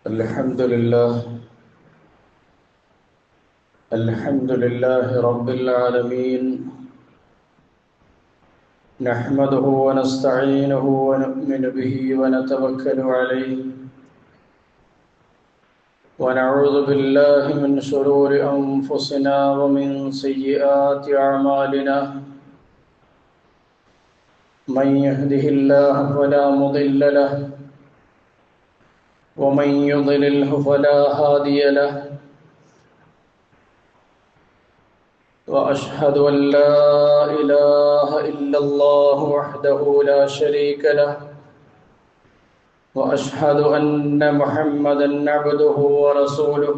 الحمد لله رب العالمين. نحمده ونستعينه ونؤمن به ونتوكل عليه، ونعوذ بالله من شرور أنفسنا ومن سيئات أعمالنا. من يهده الله فلا مضل له، ومن يضلله فلا هادي له. وأشهد أن لا إله إلا الله وحده لا شريك له، وأشهد أن محمدًا عبده ورسوله،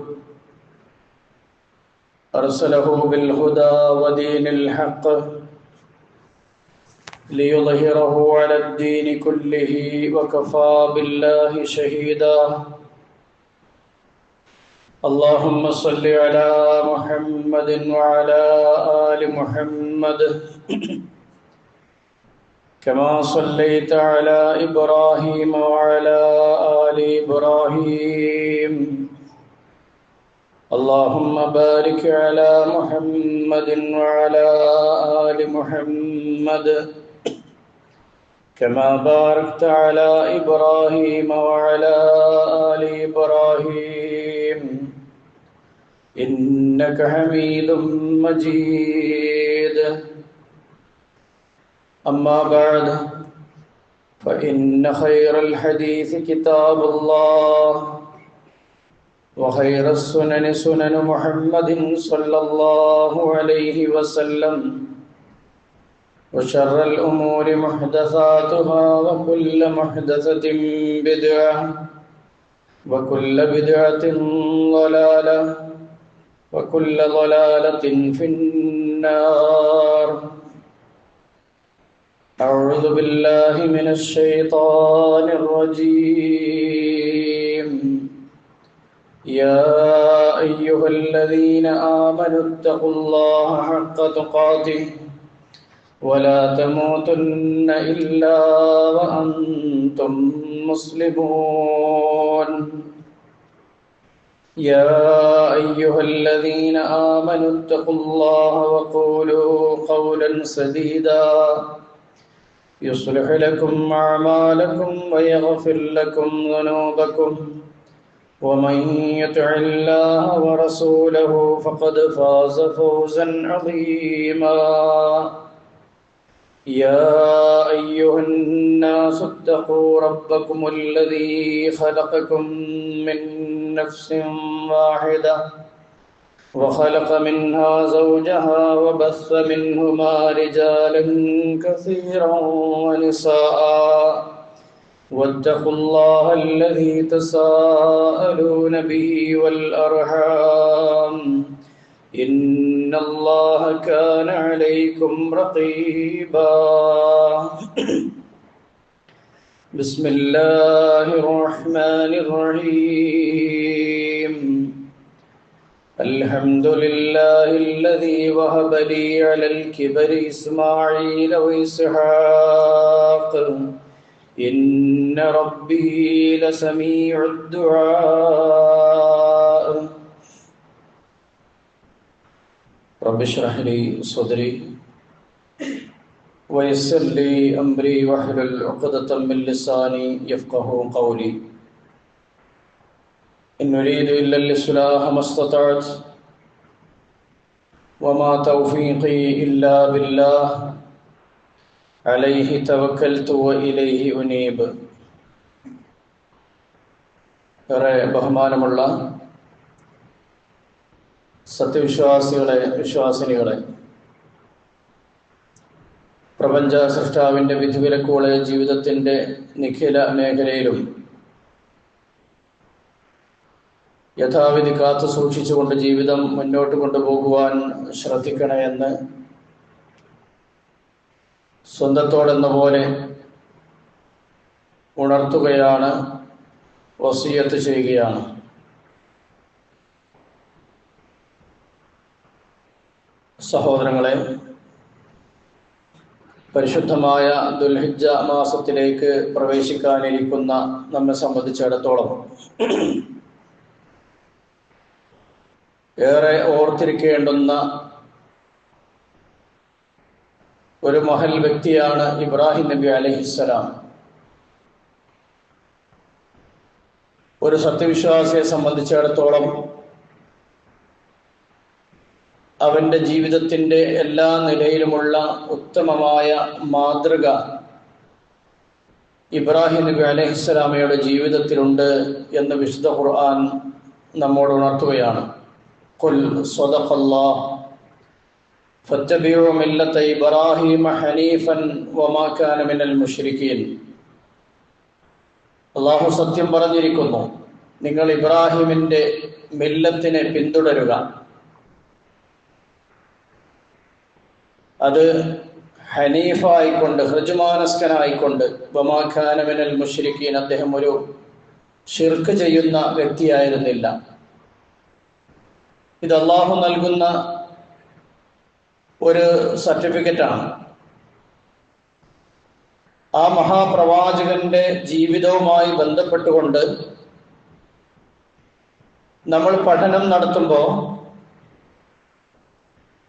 أرسله بالهدى ودين الحق ليظهره على الدين كله، وكفى بالله شهيدا. اللهم صل على محمد وعلى آل محمد كما صليت على إبراهيم وعلى آل إبراهيم. اللهم بارك على محمد وعلى آل محمد كما باركت على إبراهيم وعلى آل إبراهيم إنك حميد مجيد. أما بعد، فإن خير الحديث كتاب الله، وخير السنن سنن محمد صلى الله عليه وسلم، وشر الأمور محدثاتها، وكل محدثة بدعة، وكل بدعة ضلالة، وكل ضلالة في النار. أعوذ بالله من الشيطان الرجيم. يا أيها الذين آمنوا اتقوا الله حق تقاته ولا تموتن إلا وأنتم مسلمون. يا أيها الذين آمنوا اتقوا الله وقولوا قولا سديدا يصلح لكم أعمالكم ويغفر لكم ذنوبكم، ومن يطع الله ورسوله فقد فاز فوزا عظيما. يا أيها الناس اتقوا ربكم الذي خلقكم من نفس واحدة، وخلق منها زوجها، وبث منهما رجالا كثيرا ونساء. واتقوا الله الذي تساءلون به والأرحام، إن الله كان عليكم رقيبا. بسم الله الرحمن الرحيم. الحمد لله الذي وهب لي على الكبر إسماعيل وإسحاق، إن ربي لسميع الدعاء. رب اشرح لي صدري ويسر لي أمري واحلل عقدة من لساني يفقهوا قولي. إن أريد إلا الإصلاح ما استطعت، وما توفيقي إلا بالله، عليه توكلت وإليه أنيب. ഏറെ ബഹുമാനമുള്ള വിശ്വാസിനികളെ, പ്രപഞ്ച സൃഷ്ടാവിൻ്റെ വിധിവിലക്കുകളെ ജീവിതത്തിൻ്റെ നിഖില മേഖലയിലും യഥാവിധി കാത്തു സൂക്ഷിച്ചുകൊണ്ട് ജീവിതം മുന്നോട്ട് കൊണ്ടുപോകുവാൻ ശ്രദ്ധിക്കണമെന്ന് സ്വന്തത്തോടെന്ന പോലെ ഉണർത്തുകയാണ്, വസിയത്ത് ചെയ്യുകയാണ്. സഹോദരങ്ങളെ, പരിശുദ്ധമായ ദുൽഹിജ്ജ മാസത്തിലേക്ക് പ്രവേശിക്കാനിരിക്കുന്ന നമ്മെ സംബന്ധിച്ചിടത്തോളം ഏറെ ഓർത്തിരിക്കേണ്ടുന്ന ഒരു മഹൽ വ്യക്തിയാണ് ഇബ്രാഹിം നബി അലൈഹിസ്സലാം. ഒരു സത്യവിശ്വാസിയെ സംബന്ധിച്ചിടത്തോളം അവൻ്റെ ജീവിതത്തിൻ്റെ എല്ലാ നിലയിലുമുള്ള ഉത്തമമായ മാതൃക ഇബ്രാഹിം നബി അലൈഹിസ്സലാമയുടെ ജീവിതത്തിലുണ്ട് എന്ന് വിശുദ്ധ ഖുർആൻ നമ്മോട് ഉണർത്തുകയാണ്. ഖുൽ സ്വദഖല്ലാഹ് ഫത്തബിഉ മില്ലത ഇബ്രാഹീമ ഹനീഫൻ വമാ കാന മിനൽ മുശ്രിക്കീൻ. അല്ലാഹു സത്യം പറഞ്ഞിരിക്കുന്നു, നിങ്ങൾ ഇബ്രാഹിമിൻ്റെ മില്ലത്തിനെ പിന്തുടരുക. അത് ഹനീഫായിക്കൊണ്ട്, ഹൃജുമാനസ്കനായിക്കൊണ്ട്, വമാ കാന മിനൽ മുശ്രിക്കീൻ, അദ്ദേഹം ഒരു ശിർക്ക് ചെയ്യുന്ന വ്യക്തിയായിരുന്നില്ല. ഇത് അല്ലാഹു നൽകുന്ന ഒരു സർട്ടിഫിക്കറ്റാണ്. ആ മഹാപ്രവാചകന്റെ ജീവിതവുമായി ബന്ധപ്പെട്ടുകൊണ്ട് നമ്മൾ പഠനം നടത്തുമ്പോൾ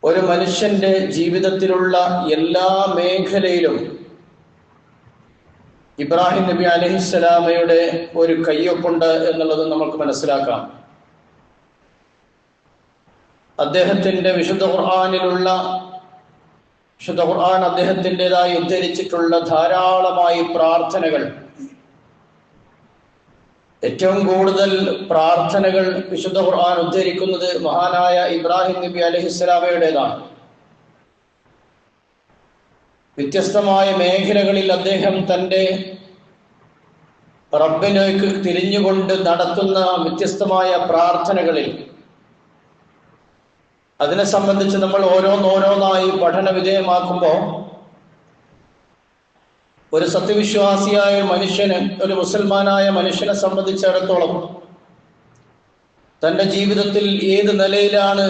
ഒരു മനുഷ്യന്റെ ജീവിതത്തിലുള്ള എല്ലാ മേഖലയിലും ഇബ്രാഹിം നബി അലൈഹിസ്സലാമയുടെ ഒരു കയ്യൊപ്പുണ്ട് എന്നുള്ളത് നമുക്ക് മനസ്സിലാക്കാം. അദ്ദേഹത്തിൻ്റെ വിശുദ്ധ ഖുർആൻ അദ്ദേഹത്തിൻ്റെതായി ഉദ്ധരിച്ചിട്ടുള്ള ധാരാളമായി പ്രാർത്ഥനകൾ, ഏറ്റവും കൂടുതൽ പ്രാർത്ഥനകൾ വിശുദ്ധ ഖുർആൻ ഉദ്ധരിക്കുന്നത് മഹാനായ ഇബ്രാഹിം നബി അലൈഹിസ്സലാമയുടേതാണ്. വ്യത്യസ്തമായ മേഖലകളിൽ അദ്ദേഹം തൻ്റെ റബ്ബിലേക്ക് തിരിഞ്ഞുകൊണ്ട് നടത്തുന്ന വ്യത്യസ്തമായ പ്രാർത്ഥനകളിൽ അതിനെ സംബന്ധിച്ച് നമ്മൾ ഓരോന്നോരോന്നായി പഠന വിധേയമാക്കുമ്പോൾ ഒരു സത്യവിശ്വാസിയായ മനുഷ്യന്, ഒരു മുസൽമാനായ മനുഷ്യനെ സംബന്ധിച്ചിടത്തോളം തൻ്റെ ജീവിതത്തിൽ ഏത് നിലയിലാണ്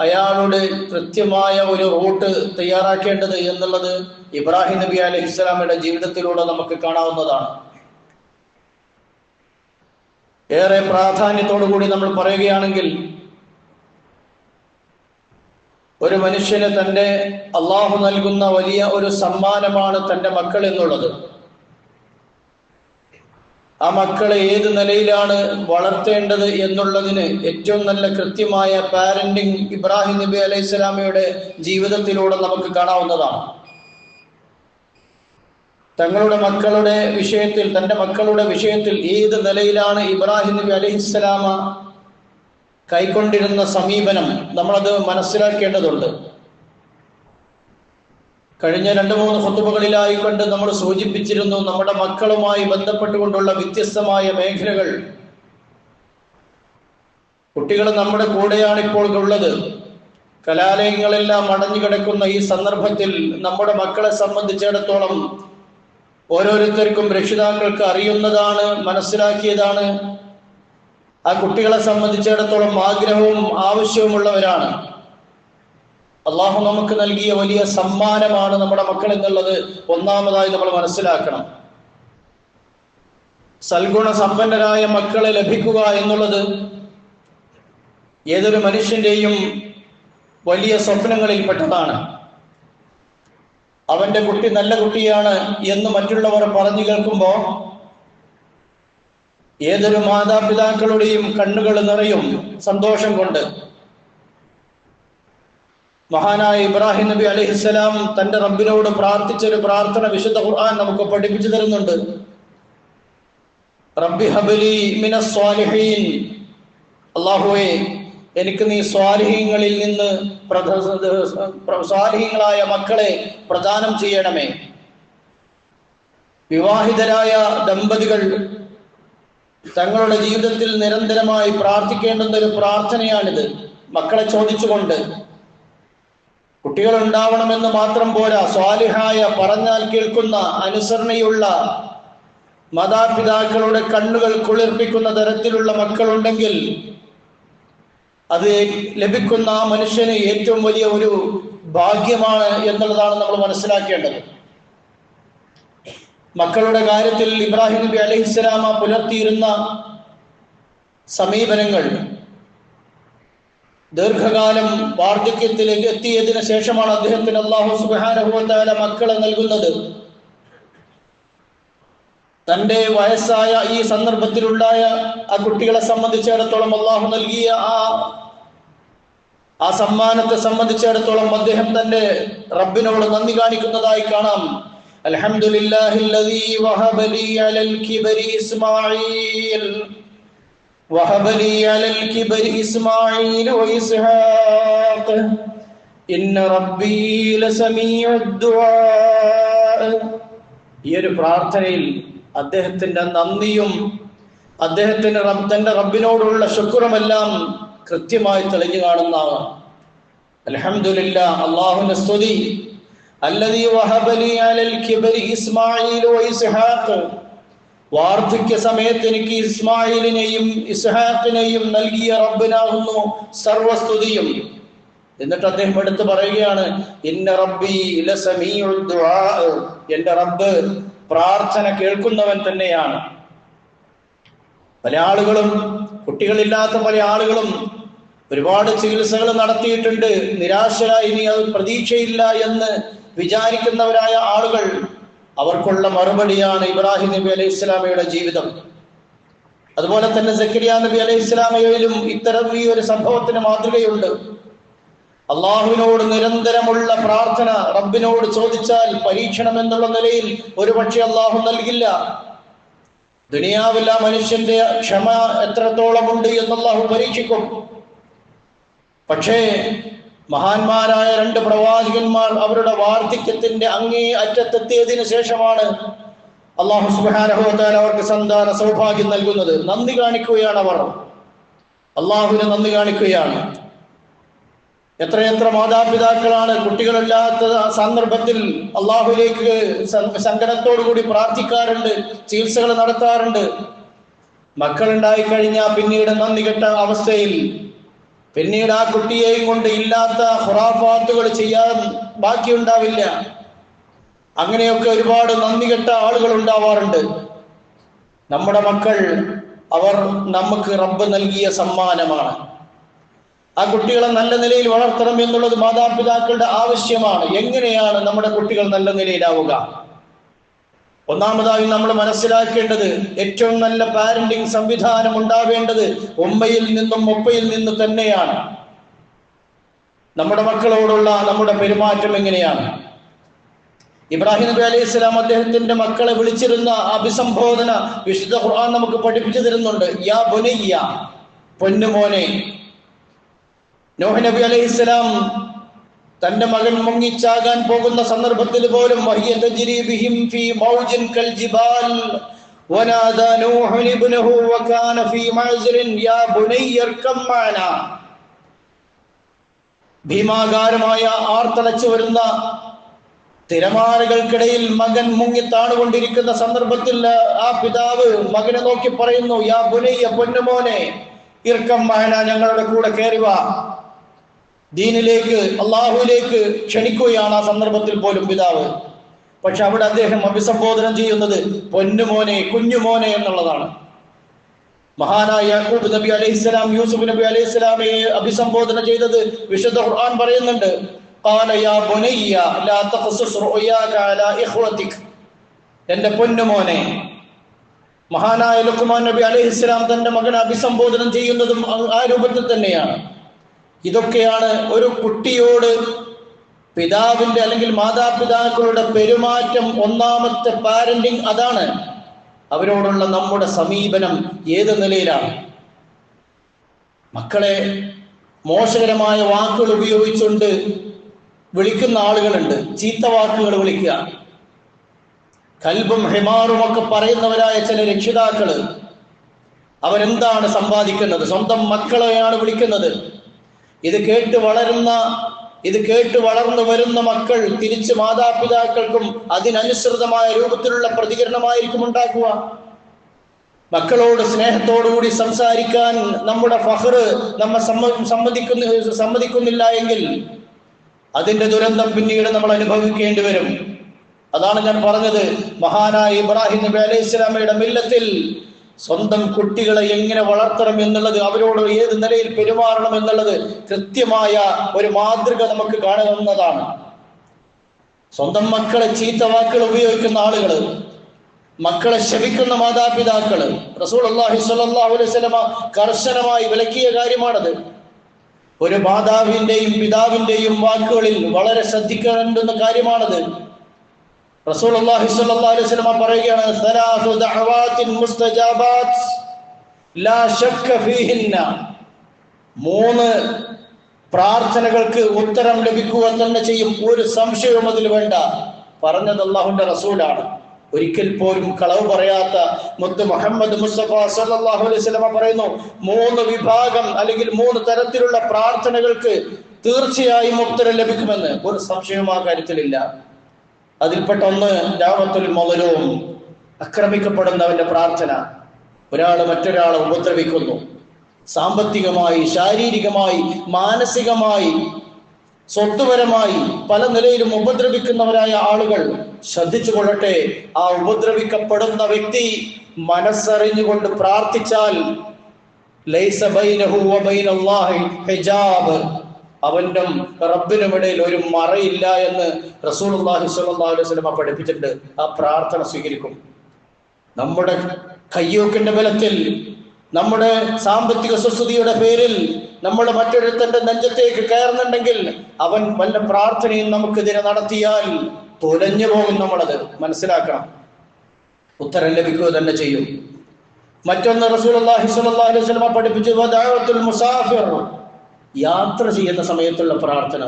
അയാളുടെ കൃത്യമായ ഒരു റൂട്ട് തയ്യാറാക്കേണ്ടത് എന്നുള്ളത് ഇബ്രാഹിം നബി അലൈഹിസ്സലാമയുടെ ജീവിതത്തിലൂടെ നമുക്ക് കാണാവുന്നതാണ്. ഏറെ പ്രാധാന്യത്തോടു കൂടി നമ്മൾ പറയുകയാണെങ്കിൽ, ഒരു മനുഷ്യന് തൻ്റെ അള്ളാഹു നൽകുന്ന വലിയ ഒരു സമ്മാനമാണ് തൻ്റെ മക്കൾ എന്നുള്ളത്. ആ മക്കളെ ഏത് നിലയിലാണ് വളർത്തേണ്ടത് എന്നുള്ളതിന് ഏറ്റവും നല്ല കൃത്യമായ പാരന്റിങ് ഇബ്രാഹിം നബി അലൈഹി സ്വലാമയുടെ ജീവിതത്തിലൂടെ നമുക്ക് കാണാവുന്നതാണ്. തൻ്റെ മക്കളുടെ വിഷയത്തിൽ ഏത് നിലയിലാണ് ഇബ്രാഹിം നബി അലൈഹിസ്സലാമ കൈക്കൊണ്ടിരുന്ന സമീപനം, നമ്മളത് മനസ്സിലാക്കേണ്ടതുണ്ട്. കഴിഞ്ഞ 2-3 ഖുതുബകളിലായിക്കൊണ്ട് നമ്മൾ സൂചിപ്പിച്ചിരുന്നു, നമ്മുടെ മക്കളുമായി ബന്ധപ്പെട്ടുകൊണ്ടുള്ള വ്യത്യസ്തമായ മേഖലകൾ. കുട്ടികൾ നമ്മുടെ കൂടെയാണ് ഇപ്പോൾ ഉള്ളത്. കലാലയങ്ങളെല്ലാം അടഞ്ഞു കിടക്കുന്ന ഈ സന്ദർഭത്തിൽ നമ്മുടെ മക്കളെ സംബന്ധിച്ചിടത്തോളം ഓരോരുത്തർക്കും രക്ഷിതാക്കൾക്ക് അറിയുന്നതാണ്, മനസ്സിലാക്കിയതാണ്. ആ കുട്ടികളെ സംബന്ധിച്ചിടത്തോളം ആഗ്രഹവും ആവശ്യവുമുള്ളവരാണ്. അള്ളാഹു നമുക്ക് നൽകിയ വലിയ സമ്മാനമാണ് നമ്മുടെ മക്കൾ എന്നുള്ളത് ഒന്നാമതായി നമ്മൾ മനസ്സിലാക്കണം. സൽഗുണ സമ്പന്നരായ മക്കളെ ലഭിക്കുക എന്നുള്ളത് ഏതൊരു മനുഷ്യന്റെയും വലിയ സ്വപ്നങ്ങളിൽപ്പെട്ടതാണ്. അവന്റെ കുട്ടി നല്ല കുട്ടിയാണ് എന്ന് മറ്റുള്ളവർ പറഞ്ഞു കേൾക്കുമ്പോൾ ഏതൊരു മാതാപിതാക്കളുടെയും കണ്ണുകൾ നിറയും സന്തോഷം കൊണ്ട്. മഹാനായ ഇബ്രാഹിം നബി അലൈഹിസ്സലാം തന്റെ റബ്ബിനോട് പ്രാർത്ഥിച്ചൊരു പ്രാർത്ഥന വിശുദ്ധ ഖുർആൻ നമുക്ക് പഠിപ്പിച്ചു തരുന്നുണ്ട്. റബ്ബി ഹബ്ലി മിനസ് സ്വാലിഹീൻ, അല്ലാഹുവേ എനിക്ക് നീ സ്വാലിഹീങ്ങളിൽ നിന്ന് സ്വാലിഹീങ്ങളായ മക്കളെ പ്രദാനം ചെയ്യണമേ. വിവാഹിതരായ ദമ്പതികൾ തങ്ങളുടെ ജീവിതത്തിൽ നിരന്തരമായി പ്രാർത്ഥിക്കേണ്ടുന്ന ഒരു പ്രാർത്ഥനയാണിത്. മക്കളെ ചോദിച്ചുകൊണ്ട് കുട്ടികൾ ഉണ്ടാവണമെന്ന് മാത്രം പോരാ, സ്വാലിഹായ, പറഞ്ഞാൽ കേൾക്കുന്ന, അനുസരണയുള്ള, മാതാപിതാക്കളുടെ കണ്ണുകൾ കുളിർപ്പിക്കുന്ന തരത്തിലുള്ള മക്കളുണ്ടെങ്കിൽ അത് ലഭിക്കുന്ന ആ മനുഷ്യന് ഏറ്റവും വലിയ ഒരു ഭാഗ്യമാണ് എന്നുള്ളതാണ് നമ്മൾ മനസ്സിലാക്കേണ്ടത്. മക്കളുടെ കാര്യത്തിൽ ഇബ്രാഹിം നബി അലൈഹിസ്സലാമ പുലർത്തിയിരുന്ന സമീപനങ്ങൾ ദീർഘകാലം വാർദ്ധക്യത്തിലേക്ക് എത്തിയതിനു ശേഷമാണ് അദ്ദേഹത്തിന് അല്ലാഹു സുബ്ഹാനഹു വ തആല മക്കളെ നൽകുന്നത്. തന്റെ വയസ്സായ ഈ സന്ദർഭത്തിലുണ്ടായ ആ കുട്ടികളെ സംബന്ധിച്ചിടത്തോളം അല്ലാഹു നൽകിയ ആ സമ്മാനത്തെ സംബന്ധിച്ചിടത്തോളം അദ്ദേഹം തന്റെ റബ്ബിനോട് നന്ദി കാണിക്കുന്നതായി കാണാം. അൽഹംദുലില്ലാഹില്ലദീ വഹബ ലീ അലൽ കിബരി ഇസ്മാഈൽ വഇസ്ഹാഖ് ഇന്ന റബ്ബീ ലസമീഉദ് ദുആ. ഈ ഒരു പ്രാർത്ഥനയിൽ അദ്ദേഹത്തിന്റെ നന്ദിയും അദ്ദേഹത്തിന് തന്റെ റബ്ബിനോടുള്ള ശുക്റുമെല്ലാം കൃത്യമായി തെളിഞ്ഞു കാണുന്നതാണ്. അൽഹംദുലില്ലാഹ്, അല്ലാഹുവിന്റെ സ്തുതി. അല്ലദീ വഹബ ലീ അലൽ കിബരി ഇസ്മാഈൽ വഇസ്ഹാഖ്, വാർദ്ധക്യ സമയത്ത് എനിക്ക് ഇസ്മായിലിനെയും ഇസ്ഹാഖിനെയും നൽകിയ റബ്ബിനാകുന്നു സർവസ്തുതിയും. എന്നിട്ട് അദ്ദേഹം എടുത്തു പറയുകയാണ്, ഇന്ന റബ്ബീ ലസമീഉദ് ദുആ, എന്റെ റബ്ബ് പ്രാർത്ഥന കേൾക്കുന്നവൻ തന്നെയാണ്. പല ആളുകളും, കുട്ടികളില്ലാത്ത പല ആളുകളും ഒരുപാട് ചികിത്സകൾ നടത്തിയിട്ടുണ്ട്. നിരാശരായി ഇനി അത് പ്രതീക്ഷയില്ല എന്ന് വിചാരിക്കുന്നവരായ ആളുകൾ, അവർക്കുള്ള മറുപടിയാണ് ഇബ്രാഹിം നബി അലൈഹി ഇസ്ലാമയുടെ ജീവിതം. അതുപോലെ തന്നെ സക്കരിയ നബി അലൈഹി ഇസ്ലാമയിലും ഇത്തരം ഈ ഒരു സംഭവത്തിന് മാതൃകയുണ്ട്. അള്ളാഹുവിനോട് നിരന്തരമുള്ള പ്രാർത്ഥന, റബ്ബിനോട് ചോദിച്ചാൽ പരീക്ഷണം എന്നുള്ള നിലയിൽ ഒരുപക്ഷെ അള്ളാഹു നൽകില്ല. ദുനിയാവിൽ ആ മനുഷ്യന്റെ ക്ഷമ എത്രത്തോളം ഉണ്ട് എന്ന് അള്ളാഹു പരീക്ഷിക്കും. പക്ഷേ മഹാന്മാരായ രണ്ട് പ്രവാചകന്മാർ അവരുടെ വാർദ്ധക്യത്തിന്റെ അങ്ങേ അറ്റത്തെത്തിയതിനു ശേഷമാണ് അല്ലാഹു സുബ്ഹാനഹു വ തആല അവർക്ക് സന്താന സൗഭാഗ്യം നൽകുന്നത്. നന്ദി കാണിക്കുകയാണ് അവർ, അള്ളാഹുവിന് നന്ദി കാണിക്കുകയാണ്. എത്രയെത്ര മാതാപിതാക്കളാണ് കുട്ടികളില്ലാത്ത സന്ദർഭത്തിൽ അള്ളാഹുവിലേക്ക് സങ്കടത്തോടു കൂടി പ്രാർത്ഥിക്കാറുണ്ട്, ചികിത്സകൾ നടത്താറുണ്ട്. മക്കളുണ്ടായി കഴിഞ്ഞാൽ പിന്നീട് നന്ദി കെട്ട അവസ്ഥയിൽ, പിന്നീട് ആ കുട്ടിയെയും കൊണ്ട് ഇല്ലാത്ത ഖുറാഫാത്തുകൾ ചെയ്യാൻ ബാക്കിയുണ്ടാവില്ല. അങ്ങനെയൊക്കെ ഒരുപാട് നന്ദി കെട്ട ആളുകൾ ഉണ്ടാവാറുണ്ട്. നമ്മുടെ മക്കൾ, അവർ നമുക്ക് റബ്ബ് നൽകിയ സമ്മാനമാണ്. ആ കുട്ടികളെ നല്ല നിലയിൽ വളർത്തണം എന്നുള്ളത് മാതാപിതാക്കളുടെ ആവശ്യമാണ്. എങ്ങനെയാണ് നമ്മുടെ കുട്ടികൾ നല്ല നിലയിലാവുക? ഒന്നാമതായി നമ്മൾ മനസ്സിലാക്കേണ്ടത്, ഏറ്റവും നല്ല പാരന്റിങ് സംവിധാനം ഉണ്ടാവേണ്ടത് ഉമ്മയിൽ നിന്നും ഉപ്പയിൽ നിന്നും തന്നെയാണ്. നമ്മുടെ മക്കളോടുള്ള നമ്മുടെ പെരുമാറ്റം എങ്ങനെയാണ്? ഇബ്രാഹിം നബി അലൈഹി സ്വലാം അദ്ദേഹത്തിന്റെ മക്കളെ വിളിച്ചിരുന്ന അഭിസംബോധന വിശുദ്ധ ഖുർആൻ നമുക്ക് പഠിപ്പിച്ചു തരുന്നുണ്ട്. യാ ബുനയ്യ, പൊന്നുമോനെ. നൂഹ് നബി അലൈഹി സ്വലാം തന്റെ മകൻ മുങ്ങിച്ചാകാൻ പോകുന്ന സന്ദർഭത്തിൽ പോലും വഹിയ തജ്രി ബിഹിം ഫീ മൗജിൻ കൽ ജിബാൽ വനാദാ നൂഹ് ഇബ്നഹു വകാന ഫീ മഅ്സിലിൻ യാ ബുനയ്യ ഇർകം മഅനാ. ഭീമാകാരമായ ആർത്തലച്ചു വരുന്ന തിരമാലകൾക്കിടയിൽ മകൻ മുങ്ങി താണുകൊണ്ടിരിക്കുന്ന സന്ദർഭത്തിൽ ആ പിതാവ് മകനെ നോക്കി പറയുന്നു, യാ ബുനയ്യ, പൊന്നുമോനെ, ഇർകം മഅനാ, ഞങ്ങളുടെ കൂടെ കയറി വാ. ദീനിലേക്ക്, അള്ളാഹുവിലേക്ക് ക്ഷണിക്കുകയാണ് ആ സന്ദർഭത്തിൽ പോലും പിതാവ്. പക്ഷെ അവിടെ അദ്ദേഹം അഭിസംബോധന ചെയ്യുന്നത് പൊന്നുമോനെ, കുഞ്ഞുമോനെ എന്നുള്ളതാണ്. മഹാനായ യാക്കൂബ് നബി അലൈഹിസ്സലാം യൂസുഫ് നബി അലൈഹിസ്സലാമയെ അഭിസംബോധന ചെയ്തത് വിശുദ്ധ ഖുർആൻ പറയുന്നുണ്ട്. ഖാല യാ ബുനയ്യ ലാ തഖ്സുസ് റുയാക അലാ ഇഖ്വതിക്, എന്റെ പൊന്നുമോനെ. മഹാനായ ലുഖ്മാൻ നബി അലൈഹിസ്സലാം തന്റെ മകനെ അഭിസംബോധന ചെയ്യുന്നതും ആ രൂപത്തിൽ തന്നെയാണ്. ഇതൊക്കെയാണ് ഒരു കുട്ടിയോട് പിതാവിന്റെ അല്ലെങ്കിൽ മാതാപിതാക്കളുടെ പെരുമാറ്റം. ഒന്നാമത്തെ പാരന്റിങ് അതാണ്. അവരോടുള്ള നമ്മുടെ സമീപനം ഏത് നിലയിലാണ്? മക്കളെ മോശകരമായ വാക്കുകൾ ഉപയോഗിച്ചുകൊണ്ട് വിളിക്കുന്ന ആളുകളുണ്ട്. ചീത്ത വാക്കുകൾ വിളിക്കുക, കൽബും ഹിമാറും ഒക്കെ പറയുന്നവരായ ചില രക്ഷിതാക്കള്, അവരെന്താണ് സമ്പാദിക്കുന്നത്? സ്വന്തം മക്കളെയാണ് വിളിക്കുന്നത്. ഇത് കേട്ട് വളർന്നു വരുന്ന മക്കൾ തിരിച്ച് മാതാപിതാക്കൾക്കും അതിനനുസൃതമായ രൂപത്തിലുള്ള പ്രതികരണമായിരിക്കും ഉണ്ടാക്കുക. മക്കളോട് സ്നേഹത്തോടുകൂടി സംസാരിക്കാൻ നമ്മുടെ ഫഖ്ർ നമ്മെ സമ്മതിക്കുന്നില്ല എങ്കിൽ അതിന്റെ ദുരന്തം പിന്നീട് നമ്മൾ അനുഭവിക്കേണ്ടി വരും. അതാണ് ഞാൻ പറഞ്ഞത്, മഹാനായ ഇബ്രാഹിം നബി അലൈഹി സ്വലാമയുടെ മില്ലത്തിൽ സ്വന്തം കുട്ടികളെ എങ്ങനെ വളർത്തണം എന്നുള്ളത്, അവരോട് ഏത് നിലയിൽ പെരുമാറണം എന്നുള്ളത് കൃത്യമായ ഒരു മാതൃക നമുക്ക് കാണുന്നതാണ്. സ്വന്തം മക്കളെ ചീത്ത വാക്കുകൾ ഉപയോഗിക്കുന്ന ആളുകൾ, മക്കളെ ശപിക്കുന്ന മാതാപിതാക്കള്, റസൂലുള്ളാഹി സ്വല്ലല്ലാഹു അലൈഹി വസല്ലമ കർശനമായി വിലക്കിയ കാര്യമാണത്. ഒരു മാതാവിന്റെയും പിതാവിന്റെയും വാക്കുകളിൽ വളരെ ശ്രദ്ധിക്കേണ്ടുന്ന കാര്യമാണത്. റസൂലുള്ളാഹി സ്വല്ലല്ലാഹു അലൈഹി വസല്ലമ പറയുകയാണ്, സലാസു ദഅവാത്തിൻ മുസ്തജാബാത്ത് ലാ ശക്ക ഫീഹിന്ന, 3 പ്രാർത്ഥനകൾക്ക് ഉത്തരം ലഭിക്കുക തന്നെ ചെയ്യും, ഒരു സംശയവും അതിൽ വേണ്ട. പറഞ്ഞത് അല്ലാഹുവിന്റെ റസൂലാണ്. ഒരിക്കൽ പോലും കളവ് പറയാത്ത മുത്ത് മുഹമ്മദ് മുസ്തഫ സല്ലല്ലാഹു അലൈഹി വസല്ലമ പറയുന്നു, 3 വിഭാഗം അല്ലെങ്കിൽ 3 തരത്തിലുള്ള പ്രാർത്ഥനകൾക്ക് തീർച്ചയായും ഉത്തരം ലഭിക്കുമെന്ന്. ഒരു സംശയവും ആ കാര്യത്തിലില്ല. അതിൽപ്പെട്ട ഒന്ന് ദഅവത്തുൽ മദ്ലൂം, ആക്രമിക്കപ്പെടുന്നവന്റെ പ്രാർത്ഥന. ഒരാൾ മറ്റൊരാളെ ഉപദ്രവിക്കുന്നു, സാമ്പത്തികമായി, ശാരീരികമായി, മാനസികമായി, സ്വത്തുപരമായി പല നിലയിലും ഉപദ്രവിക്കുന്നവരായ ആളുകൾ ശ്രദ്ധിച്ചു കൊള്ളട്ടെ. ആ ഉപദ്രവിക്കപ്പെടുന്ന വ്യക്തി മനസ്സറിഞ്ഞുകൊണ്ട് പ്രാർത്ഥിച്ചാൽ ലൈസ ബൈനഹു വ ബൈനല്ലാഹി ഹിജാബ്, അവന്റെ റബ്ബിനും ഇടയിൽ ഒരു മറയില്ല എന്ന് റസൂലുള്ളാഹി സ്വല്ലല്ലാഹു അലൈഹി വസല്ലം പഠിപ്പിച്ചിട്ടുണ്ട്. ആ പ്രാർത്ഥന സ്വീകരിക്കും. നമ്മുടെ കയ്യൂക്കിന്റെ ബലത്തിൽ, നമ്മുടെ സാമ്പത്തിക സ്വസ്ഥതയുടെ പേരിൽ നമ്മൾ മറ്റൊരുത്തന്റെ നെഞ്ചത്തേക്ക് കയറുന്നുണ്ടെങ്കിൽ അവൻ വല്ല പ്രാർത്ഥനയും നമുക്കെതിരെ നടത്തിയാൽ തുലഞ്ഞു പോകും. നമ്മളത് മനസ്സിലാക്കണം. ഉത്തരം ലഭിക്കുക തന്നെ ചെയ്യും. മറ്റൊന്ന് റസൂലുള്ളാഹി സ്വല്ലല്ലാഹു അലൈഹി വസല്ലം പഠിപ്പിച്ചു ദഅവത്തുൽ മുസാഫിർ, യാത്ര ചെയ്യുന്ന സമയത്തുള്ള പ്രാർത്ഥന.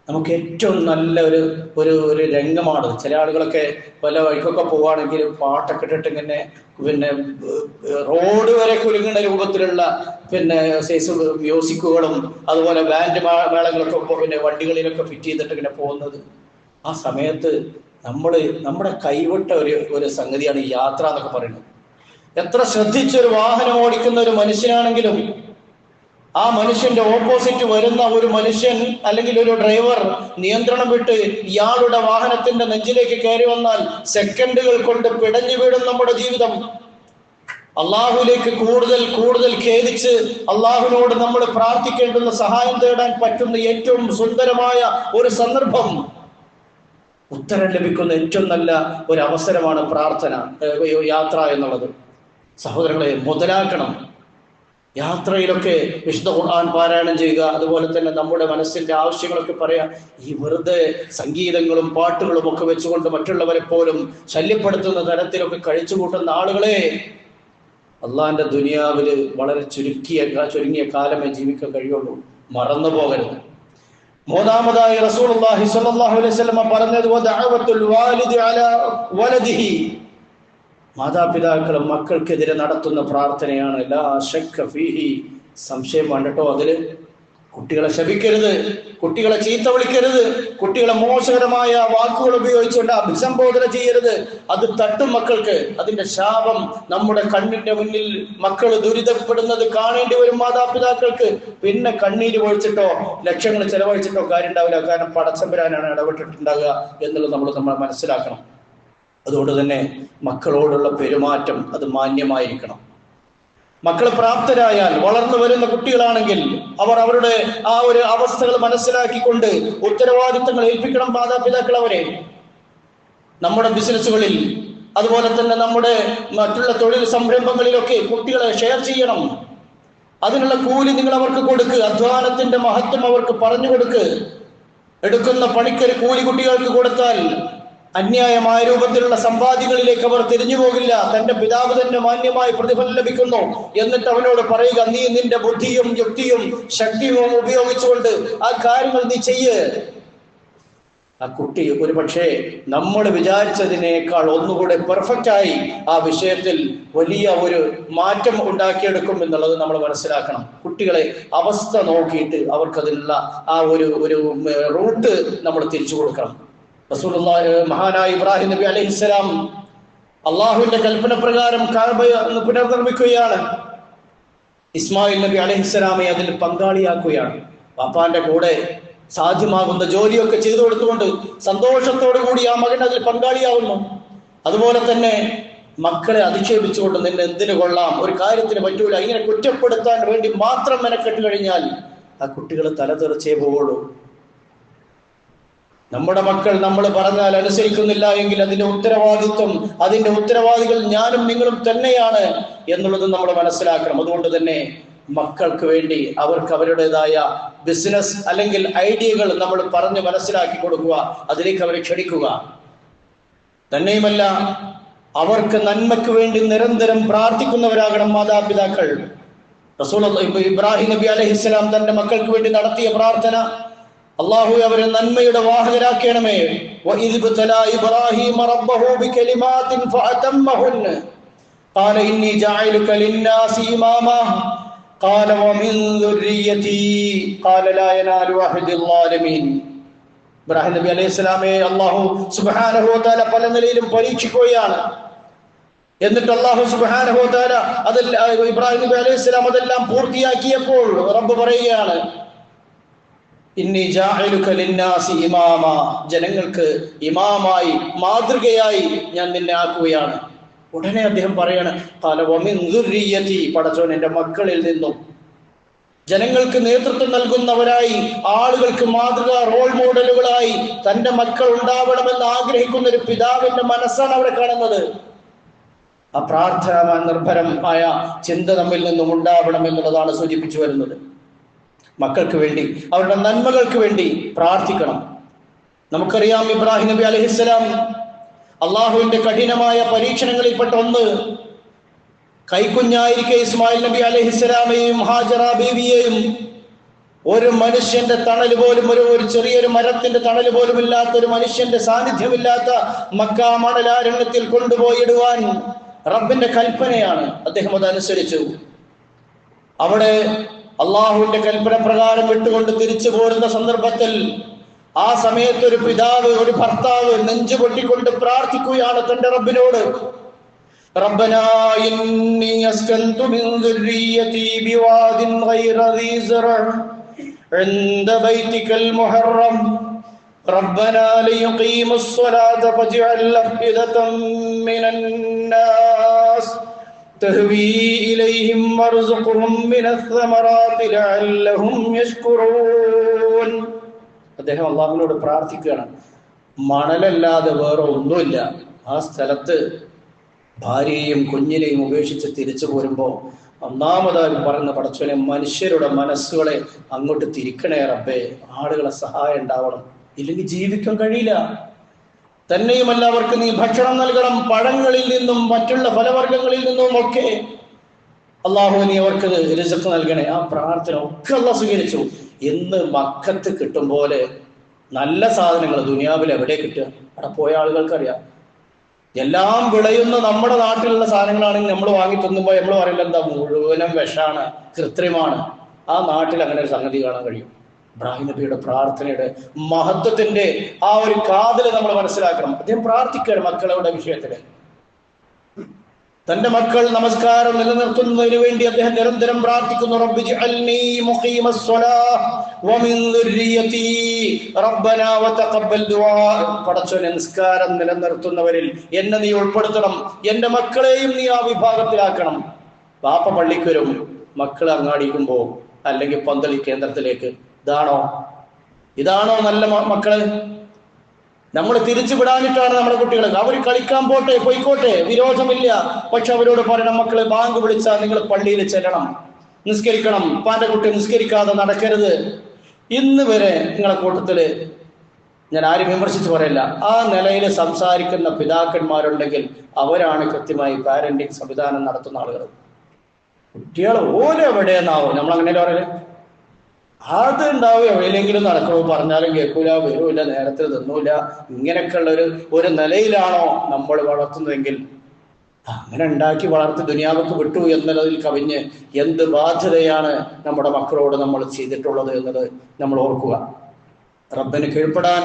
നമുക്ക് ഏറ്റവും നല്ല ഒരു രംഗമാണ്. ചില ആളുകളൊക്കെ പല വഴിക്കൊക്കെ പോവുകയാണെങ്കിൽ പാട്ടൊക്കെ ഇട്ടിട്ട് ഇങ്ങനെ റോഡ് വരെ കുലുങ്ങുന്ന രൂപത്തിലുള്ള സൈസ് മ്യൂസിക്കുകളും അതുപോലെ ബാൻഡ് മേളങ്ങളൊക്കെ വണ്ടികളിലൊക്കെ ഫിറ്റ് ചെയ്തിട്ട് ഇങ്ങനെ പോകുന്നത്. ആ സമയത്ത് നമ്മുടെ കൈവിട്ട ഒരു സംഗതിയാണ് ഈ യാത്ര എന്നൊക്കെ പറയുന്നത്. എത്ര ശ്രദ്ധിച്ചൊരു വാഹനം ഓടിക്കുന്ന ഒരു മനുഷ്യനാണെങ്കിലും ആ മനുഷ്യന്റെ ഓപ്പോസിറ്റ് വരുന്ന ഒരു മനുഷ്യൻ അല്ലെങ്കിൽ ഒരു ഡ്രൈവർ നിയന്ത്രണം വിട്ട് ഇയാളുടെ വാഹനത്തിന്റെ നെഞ്ചിലേക്ക് കയറി വന്നാൽ സെക്കൻഡുകൾ കൊണ്ട് പിടഞ്ഞു വീടും നമ്മുടെ ജീവിതം. അള്ളാഹുലേക്ക് കൂടുതൽ കൂടുതൽ ഖേദിച്ച് അള്ളാഹുവിനോട് നമ്മൾ പ്രാർത്ഥിക്കേണ്ടുന്ന, സഹായം തേടാൻ പറ്റുന്ന ഏറ്റവും സുന്ദരമായ ഒരു സന്ദർഭം, ഉത്തരം ലഭിക്കുന്ന ഏറ്റവും നല്ല ഒരു അവസരമാണ് പ്രാർത്ഥന, യാത്ര എന്നുള്ളത്. സഹോദരങ്ങളെ, മുതലാക്കണം. യാത്രയിലൊക്കെ വിശുദ്ധ ഖുർആൻ പാരായണം ചെയ്യുക, അതുപോലെ തന്നെ നമ്മുടെ മനസ്സിന്റെ ആവശ്യങ്ങളൊക്കെ പറയാം. ഈ വെറുതെ സംഗീതങ്ങളും പാട്ടുകളും ഒക്കെ വെച്ചുകൊണ്ട് മറ്റുള്ളവരെ പോലും ശല്യപ്പെടുത്തുന്ന തരത്തിലൊക്കെ കഴിച്ചു കൂട്ടുന്ന ആളുകളെ അള്ളാഹിന്റെ ദുനിയാവില് വളരെ ചുരുങ്ങിയ കാലമേ ജീവിക്കാൻ കഴിയുള്ളൂ. മറന്നു പോകരുത്. മൂന്നാമതായി റസൂലുള്ളാഹി സ്വല്ലല്ലാഹു അലൈഹി വസല്ലം പറഞ്ഞത് വദഅവത്തുൽ വാലിദി അലാ വലദിഹി, മാതാപിതാക്കളും മക്കൾക്കെതിരെ നടത്തുന്ന പ്രാർത്ഥനയാണ്. ലാ ശക്ക ഫീഹി, സംശയം വേണ്ടട്ടോ അതില്. കുട്ടികളെ ശപിക്കരുത്, കുട്ടികളെ ചീത്ത വിളിക്കരുത്, കുട്ടികളെ മോശകരമായ വാക്കുകൾ ഉപയോഗിച്ചുകൊണ്ട് അഭിസംബോധന ചെയ്യരുത്. അത് തട്ടും മക്കൾക്ക്. അതിന്റെ ശാപം നമ്മുടെ കണ്ണിന്റെ മുന്നിൽ മക്കൾ ദുരിതപ്പെടുന്നത് കാണേണ്ടി വരും മാതാപിതാക്കൾക്ക്. പിന്നെ കണ്ണീര് ഒഴിച്ചിട്ടോ ലക്ഷങ്ങൾ ചെലവഴിച്ചിട്ടോ കാര്യം ഉണ്ടാവില്ല. കാരണം പടച്ചമ്പരാനാണ് ഇടപെട്ടിട്ടുണ്ടാകുക എന്നുള്ളത് നമ്മൾ മനസ്സിലാക്കണം. അതുകൊണ്ട് തന്നെ മക്കളോടുള്ള പെരുമാറ്റം അത് മാന്യമായിരിക്കണം. മക്കൾ പ്രാപ്തരായാൽ, വളർന്നു വരുന്ന കുട്ടികളാണെങ്കിൽ അവർ അവരുടെ ആ ഒരു അവസ്ഥകൾ മനസ്സിലാക്കിക്കൊണ്ട് ഉത്തരവാദിത്തങ്ങൾ ഏൽപ്പിക്കണം മാതാപിതാക്കൾ അവരെ. നമ്മുടെ ബിസിനസ്സുകളിൽ, അതുപോലെ തന്നെ നമ്മുടെ മറ്റുള്ള തൊഴിൽ സംരംഭങ്ങളിലൊക്കെ കുട്ടികളെ ഷെയർ ചെയ്യണം. അതിനുള്ള കൂലി നിങ്ങൾ അവർക്ക് കൊടുക്കുക. അധ്വാനത്തിന്റെ മഹത്വം അവർക്ക് പറഞ്ഞു കൊടുക്കുക. എടുക്കുന്ന പണിക്കൊരു കൂലി കുട്ടികൾക്ക് കൊടുത്താൽ അന്യായമായ രൂപത്തിലുള്ള സമ്പാദ്യങ്ങളിലേക്ക് അവർ തിരിഞ്ഞു പോകില്ല. തന്റെ പിതാവ് തന്നെ മാന്യമായി പ്രതിഫലം ലഭിക്കുന്നു എന്നിട്ട് അവനോട് പറയുക, നീ നിന്റെ ബുദ്ധിയും യുക്തിയും ശക്തിയും ഉപയോഗിച്ചുകൊണ്ട് ആ കാര്യങ്ങൾ നീ ചെയ്യ്. ആ കുട്ടി ഒരു പക്ഷേ നമ്മൾ വിചാരിച്ചതിനേക്കാൾ ഒന്നുകൂടെ പെർഫെക്റ്റായി ആ വിഷയത്തിൽ വലിയ ഒരു മാറ്റം ഉണ്ടാക്കിയെടുക്കും എന്നുള്ളത് നമ്മൾ മനസ്സിലാക്കണം. കുട്ടികളെ അവസ്ഥ നോക്കിയിട്ട് അവർക്കതിനുള്ള ആ ഒരു റൂട്ട് നമ്മൾ തിരിച്ചു കൊടുക്കണം. റസൂലുള്ളാഹി മഹാനായ ഇബ്രാഹിം നബി അലൈഹിസ്സലാം അള്ളാഹുവിന്റെ കൽപ്പന പ്രകാരം കഅബ പുനർനിർമ്മിക്കുകയാണ്. ഇസ്മായിൽ നബി അലൈഹിസ്സലാമെ അതിൽ പങ്കാളിയാക്കുകയാണ്. പാപ്പാന്റെ കൂടെ സാധ്യമാകുന്ന ജോലിയൊക്കെ ചെയ്തു കൊടുത്തുകൊണ്ട് സന്തോഷത്തോടു കൂടി ആ മകൻ അതിൽ പങ്കാളിയാവുന്നു. അതുപോലെ തന്നെ മക്കളെ അധിക്ഷേപിച്ചുകൊണ്ട് നിന്നെ എന്തിനു കൊള്ളാം, ഒരു കാര്യത്തിന് പറ്റൂല, ഇങ്ങനെ കുറ്റപ്പെടുത്താൻ വേണ്ടി മാത്രം മെനക്കെട്ട് കഴിഞ്ഞാൽ ആ കുട്ടികൾ തലതെറിച്ചേ പോവുള്ളൂ. നമ്മുടെ മക്കൾ നമ്മൾ പറഞ്ഞാൽ അനുസരിക്കുന്നില്ല എങ്കിൽ അതിന്റെ ഉത്തരവാദികൾ ഞാനും നിങ്ങളും തന്നെയാണ് എന്നുള്ളത് നമ്മൾ മനസ്സിലാക്കണം. അതുകൊണ്ട് തന്നെ മക്കൾക്ക് വേണ്ടി അവർക്ക് അവരുടേതായ ബിസിനസ് അല്ലെങ്കിൽ ഐഡിയകൾ നമ്മൾ പറഞ്ഞ് മനസ്സിലാക്കി കൊടുക്കുക, അതിലേക്ക് അവരെ ക്ഷണിക്കുക. തന്നെയുമല്ല, അവർക്ക് നന്മയ്ക്ക് വേണ്ടി നിരന്തരം പ്രാർത്ഥിക്കുന്നവരാകണം മാതാപിതാക്കൾ. ഇബ്രാഹിം നബി അലൈഹിസ്സലാം തന്റെ മക്കൾക്ക് വേണ്ടി നടത്തിയ പ്രാർത്ഥന, അല്ലാഹു അവരെ നന്മയുടെ വാഹകരാക്കണമേ. വഇദ് ബതലാ ഇബ്രാഹിം റബ്ബഹു ബികലിമാത്തിൻ ഫഅതമ്മഹുന്ന ഖാല ഇന്നി ജാഇലുക ലിന്നാസി ഇമാമാ ഖാല വമിൻ ദുർരിയതി ഖാല ലാ യനാലു അഹദിൽ ളാലിമീൻ. ഇബ്രാഹിം നബി അലൈഹിസ്സലാമെ അല്ലാഹു സുബ്ഹാനഹു വ തആല പല നിലയിലും പരീക്ഷിക്കുകയാണ്. എന്നിട്ട് അല്ലാഹു സുബ്ഹാനഹു വ തആല ഇബ്രാഹിം നബി അലൈഹിസ്സലാം അതെല്ലാം പൂർത്തിയാക്കിയപ്പോൾ റബ്ബ് പറയുകയാണ്, ഇന്നി ജാഇലുക ലിന്നാസി ഇമാമ, ജനങ്ങൾക്ക് ഇമാമായി മാതൃകയായി ഞാൻ നിന്നെ ആക്കുകയാണ്. ഉടനെ അദ്ദേഹം പറയാണ്, ഖാല വമിൻ ദുർരിയതി, പടച്ചോൻ എൻ്റെ മക്കളിൽ നിന്നും. ജനങ്ങൾക്ക് നേതൃത്വം നൽകുന്നവരായി, ആളുകൾക്ക് മാതൃക റോൾ മോഡലുകളായി തന്റെ മക്കൾ ഉണ്ടാവണമെന്ന് ആഗ്രഹിക്കുന്ന ഒരു പിതാവിന്റെ മനസ്സാണ് അവിടെ കാണുന്നത്. ആ പ്രാർത്ഥന നിർഭരമായ ചിന്ത നമ്മിൽ നിന്നും ഉണ്ടാവണം എന്നുള്ളതാണ് സൂചിപ്പിച്ചു വരുന്നത്. മക്കൾക്ക് വേണ്ടി, അവരുടെ നന്മകൾക്ക് വേണ്ടി പ്രാർത്ഥിക്കണം. നമുക്കറിയാം, ഇബ്രാഹിം നബി അലൈഹിസ്സലാം അള്ളാഹുവിന്റെ കഠിനമായ പരീക്ഷണങ്ങളിൽപ്പെട്ട ഒന്ന്, കൈക്കുഞ്ഞായിരിക്കെ ഇസ്മായിൽ നബി അലൈഹിസ്സലാമയെയും ഹാജറ ബീവിയെയും ഒരു മനുഷ്യന്റെ തണൽ പോലും, ഒരു ചെറിയൊരു മരത്തിന്റെ തണൽ പോലും ഇല്ലാത്ത, ഒരു മനുഷ്യന്റെ സാന്നിധ്യമില്ലാത്ത മക്ക മണലാരണ്യത്തിൽ കൊണ്ടുപോയിടുവാൻ റബ്ബിന്റെ കൽപ്പനയാണ്. അദ്ദേഹം അതനുസരിച്ചു. അവിടെ അള്ളാഹുവിന്റെ കൽപ്പന പ്രകാരം വിട്ടുകൊണ്ട് തിരിച്ചു പോരുന്ന സന്ദർഭത്തിൽ ആ സമയത്ത് ഒരു പിതാവ്, ഒരു ഭർത്താവ് നെഞ്ചു പൊട്ടിക്കൊണ്ട് പ്രാർത്ഥിക്കുകയാണ് തന്റെ റബ്ബിനോട്, റബ്ബനാ ഇന്നി അസ്കൻതു മിൻ ദുർരിയതി ബിവാദിൻ ഗൈറ ദീ സറഅ ഇൻദ ബൈതികൽ മുഹറം റബ്ബനാ ലിയുഖീമുസ് സ്വലാത ഫജ്അൽ അഫ്ഇദതം മിനൻ നാസ് തഹ്വീ ഇലൈഹിം വർസുഖ്ഹും മിനസ് സമറാത്തി ലഅല്ലഹും യശ്കുറൂൻ. അദ്ദേഹം അല്ലാഹുവിനോട് പ്രാർത്ഥിക്കുകയാണ്, മണലല്ലാതെ വേറെ ഒന്നുമില്ല. ആ സ്ഥലത്ത് ഭാര്യയെയും കുഞ്ഞിനെയും ഉപേക്ഷിച്ച് തിരിച്ചു പോരുമ്പോൾ ഒന്നാമതായി പറയുന്ന, പടച്ചോനെ മനുഷ്യരുടെ മനസ്സുകളെ അങ്ങോട്ട് തിരിക്കണേ റബ്ബേ, ആളുകളെ സഹായം ഉണ്ടാവണം, ഇല്ലെങ്കിൽ ജീവിക്കാൻ കഴിയില്ല. തന്നെയുമല്ല, അവർക്ക് നീ ഭക്ഷണം നൽകണം, പഴങ്ങളിൽ നിന്നും മറ്റുള്ള ഫലവർഗ്ഗങ്ങളിൽ നിന്നും ഒക്കെ അള്ളാഹു നീ അവർക്ക് റിസ്ക് നൽകണേ. ആ പ്രാർത്ഥന ഒക്കെ അള്ളാഹു സ്വീകരിച്ചു. ഇന്ന് മക്കത്ത് കിട്ടും പോലെ നല്ല സാധനങ്ങൾ ദുനിയാവിൽ എവിടെ കിട്ടുക? അവിടെ പോയ ആളുകൾക്കറിയാം. എല്ലാം വിളയുന്ന നമ്മുടെ നാട്ടിലുള്ള സാധനങ്ങളാണെങ്കിൽ നമ്മൾ വാങ്ങി തിന്നുമ്പോൾ നമ്മൾ പറയില്ല, എന്താ മുഴുവനും വിഷാണ്, കൃത്രിമാണ്. ആ നാട്ടിൽ അങ്ങനെ ഒരു സംഗതി കാണാൻ കഴിയും. ഇബ്രാഹിം നബിയുടെ പ്രാർത്ഥനയുടെ മഹത്വത്തിന്റെ ആ ഒരു കാതല് നമ്മൾ മനസ്സിലാക്കണം. അദ്ദേഹം പ്രാർത്ഥിക്കുകയാണ് മക്കളുടെ വിഷയത്തില്. തന്റെ മക്കൾ നമസ്കാരം നിലനിർത്തുന്നതിന് വേണ്ടി അദ്ദേഹം നിരന്തരം പ്രാർത്ഥിക്കുന്നു, റബ്ബി ജഅൽനി മുഖീമസ് സ്വലാഹ് വമിൻ ദുർരിയതി റബ്ബനാ വതഖബ്ബൽ ദുആ. പടച്ചോനെ, നിസ്കാരം നിലനിർത്തുന്നവരിൽ എന്നെ നീ ഉൾപ്പെടുത്തണം, എന്റെ മക്കളെയും നീ ആ വിഭാഗത്തിലാക്കണം. വാപ്പ പള്ളിക്ക് വരും, മക്കൾ അങ്ങാടിക്കും പോകും, അല്ലെങ്കിൽ പന്തളി കേന്ദ്രത്തിലേക്ക്. ഇതാണോ നല്ല മക്കള്? നമ്മൾ തിരിച്ചു വിടാനിട്ടാണ് നമ്മുടെ കുട്ടികൾ. അവർ കളിക്കാൻ പോട്ടെ, പോയിക്കോട്ടെ, വിരോധമില്ല. പക്ഷെ അവരോട് പറയണം, മക്കളെ ബാങ്ക് വിളിച്ചാൽ നിങ്ങൾ പള്ളിയിൽ ചെല്ലണം, നിസ്കരിക്കണം. ഉപ്പാന്റെ കുട്ടി നിസ്കരിക്കാതെ നടക്കരുത്. ഇന്ന് വരെ നിങ്ങളെ കൂട്ടത്തില് ഞാൻ ആരും വിമർശിച്ച് പറയില്ല, ആ നിലയിൽ സംസാരിക്കുന്ന പിതാക്കന്മാരുണ്ടെങ്കിൽ അവരാണ് കൃത്യമായി പാരന്റിങ് സംവിധാനം നടത്തുന്ന ആളുകൾ. കുട്ടികൾ ഓരെവിടെയെന്നാവും നമ്മളങ്ങനെ പറയല്, അത് ഉണ്ടാവും. എവിടെയെങ്കിലും നടക്കണോ, പറഞ്ഞാലും കേൾക്കൂല, വരൂല, നേരത്തെ തിന്നൂല. ഇങ്ങനെയൊക്കെയുള്ള ഒരു നിലയിലാണോ നമ്മൾ വളർത്തുന്നതെങ്കിൽ അങ്ങനെ ഉണ്ടാക്കി വളർത്തി ദുനിയാവക്ക് വിട്ടു എന്നുള്ളതിൽ കവിഞ്ഞ് എന്ത് ബാധ്യതയാണ് നമ്മുടെ മക്കളോട് നമ്മൾ ചെയ്തിട്ടുള്ളത് എന്നത് നമ്മൾ ഓർക്കുക. റബ്ബിന് കീഴ്പ്പെടാൻ,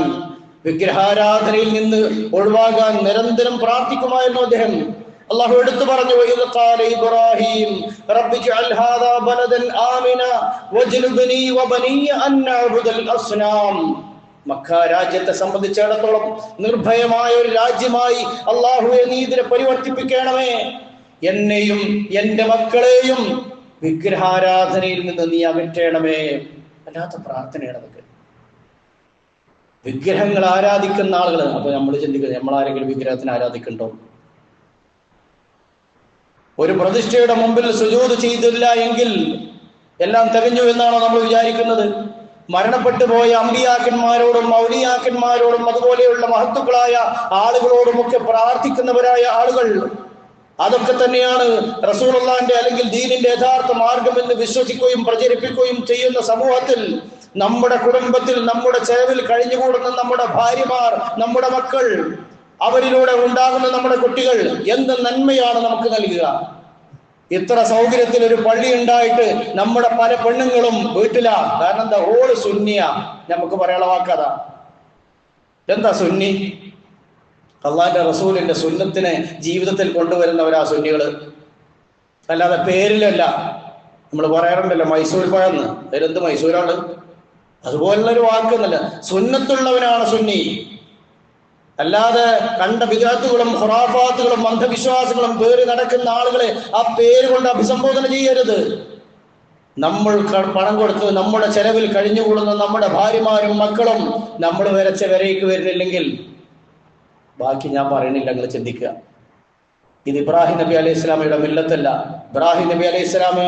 വിഗ്രഹാരാധനയിൽ നിന്ന് ഒഴിവാകാൻ നിരന്തരം പ്രാർത്ഥിക്കുമായിരുന്നു അദ്ദേഹം. അല്ലാഹു എടുത്തു പറഞ്ഞു, ഇദ് ഖാല ഇബ്രാഹിം റബ്ബി ജഅൽ ഹാദാ ബലദൻ ആമിന വജ്നുബ്നി വബനിയ അൻ നഅബുദൽ അസ്നാം. മക്ക രാജ്യത്തെ സംബന്ധിച്ചിടത്തോളം നിർഭയമായ ഒരു രാജ്യമായി അള്ളാഹുവെ നീ ഇതിനെ പരിവർത്തിപ്പിക്കണമേ, എന്നെയും എന്റെ മക്കളെയും വിഗ്രഹാരാധനയിൽ നിന്ന് നീ അകറ്റണമേ. അല്ലാത്ത പ്രാർത്ഥനയാണ് അതൊക്കെ. വിഗ്രഹങ്ങൾ ആരാധിക്കുന്ന ആളുകൾ. അപ്പൊ നമ്മൾ ചിന്തിക്കുന്നത് നമ്മൾ ആരെങ്കിലും വിഗ്രഹത്തിന് ആരാധിക്കണ്ടോ? ഒരു പ്രതിഷ്ഠയുടെ മുമ്പിൽ സുജൂദ് ചെയ്തില്ല എങ്കിൽ എല്ലാം തികഞ്ഞു എന്നാണോ നമ്മൾ വിചാരിക്കുന്നത്? മരണപ്പെട്ടു പോയ അമ്പിയാക്കന്മാരോടും ഔലിയാക്കന്മാരോടും അതുപോലെയുള്ള മഹത്തുക്കളായ ആളുകളോടുമൊക്കെ പ്രാർത്ഥിക്കുന്നവരായ ആളുകൾ, അതൊക്കെ തന്നെയാണ് റസൂലുള്ളാഹിന്റെ അല്ലെങ്കിൽ ദീനിന്റെ യഥാർത്ഥ മാർഗം എന്ന് വിശ്വസിക്കുകയും പ്രചരിപ്പിക്കുകയും ചെയ്യുന്ന സമൂഹത്തിൽ, നമ്മുടെ കുടുംബത്തിൽ നമ്മുടെ ചെലവിൽ കഴിഞ്ഞുകൂടുന്ന നമ്മുടെ ഭാര്യമാർ, നമ്മുടെ മക്കൾ, അവരിലൂടെ ഉണ്ടാകുന്ന നമ്മുടെ കുട്ടികൾ എന്ത് നന്മയാണ് നമുക്ക് നൽകുക? ഇത്ര സൗകര്യത്തിൽ ഒരു പള്ളി ഉണ്ടായിട്ട് നമ്മുടെ പല പെണ്ണുങ്ങളും വീട്ടിലാ. കാരണം എന്താ? ഓള് സുന്നിയ. നമുക്ക് പറയാനുള്ള വാക്കതാ. എന്താ സുന്നി? അള്ളാന്റെ റസൂലിന്റെ സുന്നത്തിനെ ജീവിതത്തിൽ കൊണ്ടുവരുന്നവരാ സുന്നികള്. അല്ലാതെ പേരിലല്ല. നമ്മൾ പറയാറുണ്ടല്ലോ മൈസൂർ പഴന്ന്. പേരെന്ത് മൈസൂരാണ്? അതുപോലുള്ളൊരു വാക്കൊന്നല്ല. സുന്നത്തുള്ളവനാണ് സുന്നി. അല്ലാതെ കണ്ട വിദഅത്തുകളും ഖുറാഫാത്തുകളും അന്ധവിശ്വാസങ്ങളും പേര് നടക്കുന്ന ആളുകളെ ആ പേര് കൊണ്ട് അഭിസംബോധന ചെയ്യരുത്. നമ്മൾ പണം കൊടുത്ത് നമ്മുടെ ചെലവിൽ കഴിഞ്ഞുകൂടുന്ന നമ്മുടെ ഭാര്യമാരും മക്കളും നമ്മൾ വരച്ച വരയ്ക്ക് വരുന്നില്ലെങ്കിൽ ബാക്കി ഞാൻ പറയുന്നില്ല, നിങ്ങൾ ചിന്തിക്കുക. ഇത് ഇബ്രാഹിം നബി അലൈഹി സ്വലാമയുടെ മില്ലത്തല്ല. ഇബ്രാഹിം നബി അലൈഹി സ്വലാമ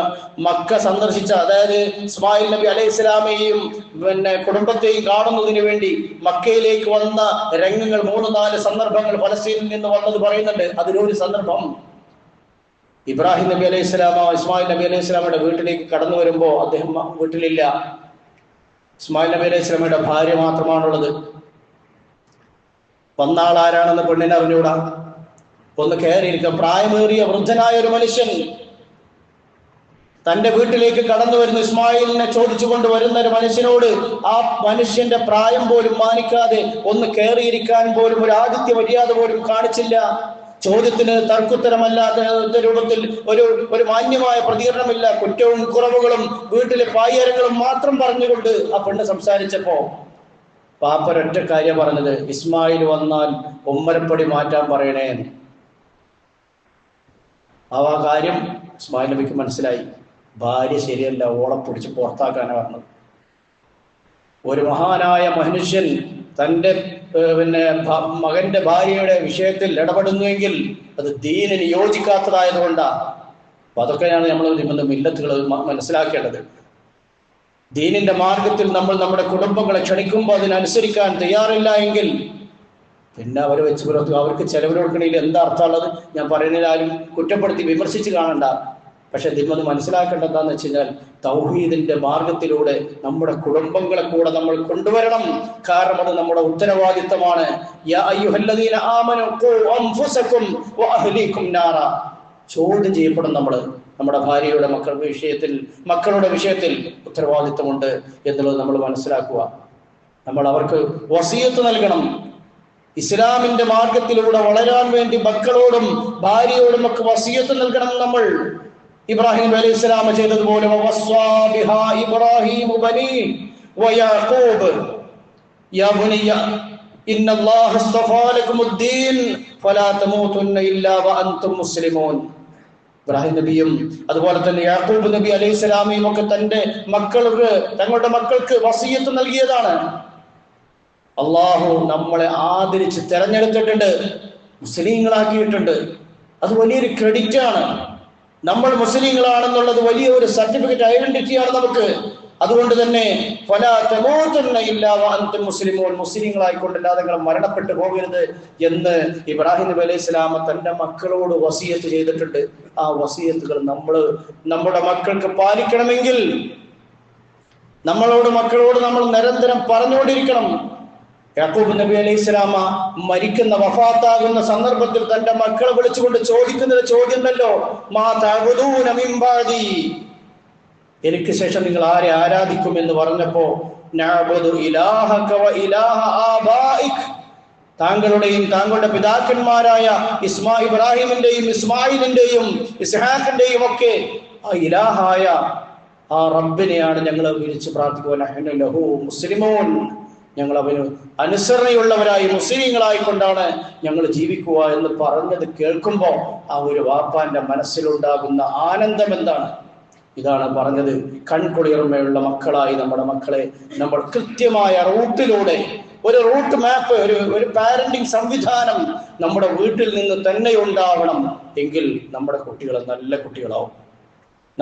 മക്ക സന്ദർശിച്ച, അതായത് ഇസ്മായിൽ നബി അലൈഹി സ്വലാമയെയും കുടുംബത്തെയും കാണുന്നതിന് വേണ്ടി മക്കയിലേക്ക് വന്ന രംഗങ്ങൾ 3-4 സന്ദർഭങ്ങൾ ഫലസ്തീനിൽ നിന്ന് വന്നത് പറയുന്നുണ്ട്. അതിലൊരു സന്ദർഭം, ഇബ്രാഹിം നബി അലൈഹി സ്വലാമ ഇസ്മായിൽ നബി അലൈഹി സ്വലാമയുടെ വീട്ടിലേക്ക് കടന്നു വരുമ്പോ അദ്ദേഹം വീട്ടിലില്ല. ഇസ്മായിൽ നബി അലൈഹി സ്വലാമയുടെ ഭാര്യ മാത്രമാണുള്ളത്. വന്ന ആൾ ആരാണെന്ന് പെണ്ണിനെ അറിഞ്ഞൂടാ. ഒന്ന് കയറിയിരിക്കുക. പ്രായമേറിയ വൃദ്ധനായ ഒരു മനുഷ്യൻ തന്റെ വീട്ടിലേക്ക് കടന്നു വരുന്ന ഇസ്മായിലിനെ ചോദിച്ചുകൊണ്ട് വരുന്ന ഒരു മനുഷ്യനോട് ആ മനുഷ്യന്റെ പ്രായം പോലും മാനിക്കാതെ ഒന്ന് കയറിയിരിക്കാൻ പോലും ഒരു ആതിഥ്യ മര്യാദ പോലും കാണിച്ചില്ല. ചോദ്യത്തിന് തർക്കുത്തരമല്ലാത്ത രൂപത്തിൽ ഒരു മാന്യമായ പ്രതികരണമില്ല. കുറ്റവും കുറവുകളും വീട്ടിലെ പായ്യരങ്ങളും മാത്രം പറഞ്ഞുകൊണ്ട് ആ പെണ്ണ് സംസാരിച്ചപ്പോ പാപ്പരൊറ്റ കാര്യം പറഞ്ഞത്, ഇസ്മായിൽ വന്നാൽ ഉമ്മരപ്പടി മാറ്റാൻ പറയണേ എന്ന്. ആ കാര്യം ഇസ്മായിൽ നബിക്ക് മനസ്സിലായി. ഭാര്യ ശരിയല്ല, ഓളെ പിടിച്ച് പുറത്താക്കാനാണ് പറഞ്ഞത്. ഒരു മഹാനായ മനുഷ്യൻ തൻ്റെ മകന്റെ ഭാര്യയുടെ വിഷയത്തിൽ ഇടപെടുന്നുവെങ്കിൽ അത് ദീനിന് യോജിക്കാത്തതായതുകൊണ്ടാണ്. അപ്പൊ അതൊക്കെയാണ് നമ്മൾ മില്ലത്തുകൾ മനസ്സിലാക്കേണ്ടത്. ദീനിന്റെ മാർഗത്തിൽ നമ്മൾ നമ്മുടെ കുടുംബങ്ങളെ ക്ഷണിക്കുമ്പോൾ അതിനനുസരിക്കാൻ തയ്യാറില്ല എങ്കിൽ പിന്നെ അവരെ വെച്ച് പുറത്തു അവർക്ക് ചെലവിന് കൊടുക്കണതിൽ എന്താ അർത്ഥമുള്ളത്? ഞാൻ പറയുന്നതിലാരും കുറ്റപ്പെടുത്തി വിമർശിച്ച് കാണണ്ട. പക്ഷെ ഇതിൽ മനസ്സിലാക്കേണ്ടത് എന്താന്ന് വെച്ച് കഴിഞ്ഞാൽ തൗഹീദിന്റെ മാർഗത്തിലൂടെ നമ്മുടെ കുടുംബങ്ങളെ കൂടെ നമ്മൾ കൊണ്ടുവരണം. കാരണം അത് നമ്മുടെ ഉത്തരവാദിത്തമാണ്. യാ അയ്യുഹല്ലദീന ആമനൂ ഖൂ അൻഫുസകും വഅഹ്ലീകും നാറ. ചോദ്യം ചെയ്യപ്പെടും നമ്മുടെ ഭാര്യയുടെ മക്കളുടെ വിഷയത്തിൽ ഉത്തരവാദിത്തമുണ്ട് എന്നുള്ളത് നമ്മൾ മനസ്സിലാക്കുക. നമ്മൾ അവർക്ക് വസിയത്ത് നൽകണം. ഇസ്ലാമിന്റെ മാർഗത്തിലൂടെ വളരാൻ വേണ്ടി മക്കളോടും ഭാര്യയോടും ഒക്കെ വസിയത്ത് നൽകണം. നമ്മൾ ഇബ്രാഹിം നബി അലൈഹി സ്വലാം ചെയ്തതുപോലെ ഇബ്രാഹിം ബനി വയാഖൂബ് യാ ബുനിയ ഇന്നല്ലാഹ അസ്തഫാ ലക്കുമുദ്ദീൻ ഫലാ തമൂതുന്ന ഇല്ലാ വഅൻതും മുസ്ലിമൂൻ. ഇബ്രാഹിം നബിയും അതുപോലെ തന്നെ യാഖൂബ് നബി അലൈഹി സ്വലാമയും ഒക്കെ തങ്ങളുടെ മക്കൾക്ക് വസിയത്ത് നൽകിയതാണ്. അള്ളാഹു നമ്മളെ ആദരിച്ച് തെരഞ്ഞെടുത്തിട്ടുണ്ട്, മുസ്ലിങ്ങളാക്കിയിട്ടുണ്ട്. അത് വലിയൊരു ക്രെഡിറ്റ് ആണ്. നമ്മൾ മുസ്ലിങ്ങളാണെന്നുള്ളത് വലിയ ഒരു സർട്ടിഫിക്കറ്റ് ഐഡന്റിറ്റിയാണ് നമുക്ക്. അതുകൊണ്ട് തന്നെ ഫലാ തമൂതുന്ന ഇല്ലാ വഅൻതും മുസ്ലിമൂൻ, മുസ്ലിങ്ങളായിക്കൊണ്ടല്ലാതെ നിങ്ങൾ മരണപ്പെട്ടു പോകരുത് എന്ന് ഇബ്രാഹിം നബി അലൈഹി സ്വലാം തന്റെ മക്കളോട് വസിയത്ത് ചെയ്തിട്ടുണ്ട്. ആ വസിയത്തുകൾ നമ്മുടെ മക്കൾക്ക് പാലിക്കണമെങ്കിൽ മക്കളോട് നമ്മൾ നിരന്തരം പറഞ്ഞുകൊണ്ടിരിക്കണം. യാക്കൂബ് നബി അലൈഹി സ്വലാമ മരിക്കുന്ന വഫാത്താകുന്ന സന്ദർഭത്തിൽ തന്റെ മക്കളെ വിളിച്ചുകൊണ്ട് ചോദിക്കുന്നത് ചോദ്യമല്ലോ, മാ തഅബുദൂന മിൻ ബഅദി, എനിക്ക് ശേഷം നിങ്ങൾ ആരെ ആരാധിക്കും എന്ന് പറഞ്ഞപ്പോ നഅബുദു ഇലാഹക വ ഇലാഹ ആബായിക്, താങ്കളുടെയും താങ്കളുടെ പിതാക്കന്മാരായ ഇബ്രാഹിമിന്റെയും ഇസ്മായിലിന്റെയും ഇസ്ഹാഖിന്റെയും ഒക്കെ ആ ഇലാഹായ ആ റബ്ബിനെയാണ് ഞങ്ങൾ വിളിച്ച് പ്രാർത്ഥിക്കുക. നഹ്നു ലഹു മുസ്ലിമൂൻ, ഞങ്ങൾ അവന് അനുസരണയുള്ളവരായി മുസ്ലിങ്ങളായിക്കൊണ്ടാണ് ഞങ്ങൾ ജീവിക്കുക എന്ന് പറഞ്ഞത് കേൾക്കുമ്പോൾ ആ ഒരു വാപ്പാന്റെ മനസ്സിലുണ്ടാകുന്ന ആനന്ദം എന്താണ്? ഇതാണ് പറഞ്ഞത്, കൺകുളിർമയുള്ള മക്കളായി നമ്മുടെ മക്കളെ നമ്മൾ കൃത്യമായ റൂട്ടിലൂടെ, ഒരു റൂട്ട് മാപ്പ്, ഒരു പാരന്റിങ് സംവിധാനം നമ്മുടെ വീട്ടിൽ നിന്ന് തന്നെ ഉണ്ടാവണം. എങ്കിൽ നമ്മുടെ കുട്ടികൾ നല്ല കുട്ടികളാവും.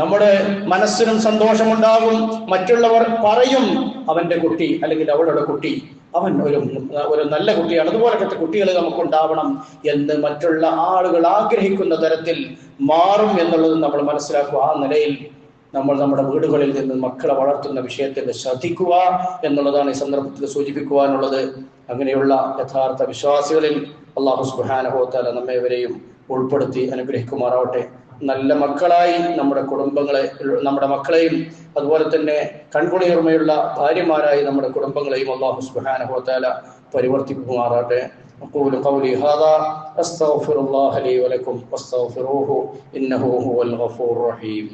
നമ്മുടെ മനസ്സിനും സന്തോഷമുണ്ടാകും. മറ്റുള്ളവർ പറയും അവന്റെ കുട്ടി അല്ലെങ്കിൽ അവളുടെ കുട്ടി അവൻ ഒരു നല്ല കുട്ടിയാണ്, അതുപോലത്തെ കുട്ടികൾ നമുക്കുണ്ടാവണം എന്ന് മറ്റുള്ള ആളുകൾ ആഗ്രഹിക്കുന്ന തരത്തിൽ മാറും എന്നുള്ളത് നമ്മൾ മനസ്സിലാക്കുക. ആ നിലയിൽ നമ്മൾ നമ്മുടെ വീടുകളിൽ നിന്ന് മക്കളെ വളർത്തുന്ന വിഷയത്തിൽ ശ്രദ്ധിക്കുക എന്നുള്ളതാണ് ഈ സന്ദർഭത്തിൽ സൂചിപ്പിക്കുവാനുള്ളത്. അങ്ങനെയുള്ള യഥാർത്ഥ വിശ്വാസികളിൽ അല്ലാഹു സുബ്ഹാനഹു വ തആല നമ്മെവരെയും ഉൾപ്പെടുത്തി അനുഗ്രഹിക്കുമാറാവട്ടെ. നല്ല മക്കളായി നമ്മുടെ മക്കളെയും അതുപോലെ തന്നെ കൺകുളിർമയുള്ള ഭാര്യമാരായി നമ്മുടെ കുടുംബങ്ങളെയും അല്ലാഹു സുബ്ഹാനഹു വ തആല പരിവർത്തിക്കുമാറാട്ടെ. أقول قولي هذا أستغفر الله لي ولكم واستغفروه إنه هو الغفور الرحيم.